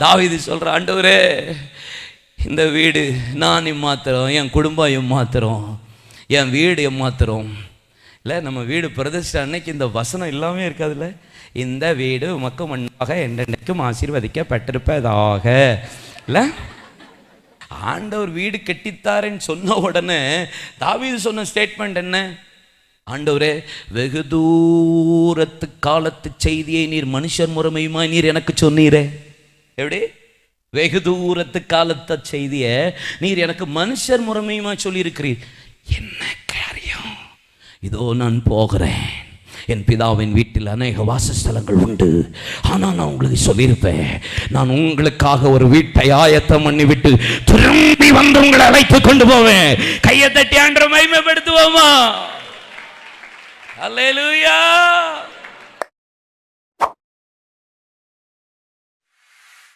தாவீது சொல்ற, ஆண்டவரே இந்த வீடு நான் எம்மாத்திரம், என் குடும்பம் எம்மாத்திரம், என் வீடு எம்மாத்திரம். இல்லை, நம்ம வீடு பிரதிஷ்டை அன்னைக்கு இந்த வசனம் எல்லாமே இருக்காதுல்ல, இந்த வீடு உமக்கு மண்ணாக என்றென்றைக்கும் ஆசீர்வதிக்கப்பட்டிருப்பதாக. இல்லை, ஆண்டவர் வீடு கட்டித்தாரேன்னு சொன்ன உடனே தாவீது சொன்ன ஸ்டேட்மெண்ட் என்ன? ஆண்டவரே, வெகு தூரத்து காலத்து செய்தியை நீர் மனுஷர் முறைமையுமாய் நீர் எனக்கு சொன்னீரே. எப்படி? வெகு தூரத்து காலத்த செய்திய நீர் எனக்கு மனுஷர் முறைமையுமா சொல்லியிருக்கிறீர். என்ன காரியம்? இதோ நான் போகிறேன், என் பிதாவின் வீட்டில் அநேக வாசஸ்தலங்கள் உண்டு. ஆனால் நான் உங்களுக்கு சொல்லியிருப்பேன், நான் உங்களுக்காக ஒரு வீட்டை ஆயத்தம் பண்ணி விட்டு திரும்பி வந்து உங்களை அழைத்து கொண்டு போவேன். கையை தட்டி ஆண்டவரை மகிமைப்படுத்துவோமா? அல்லேலூயா.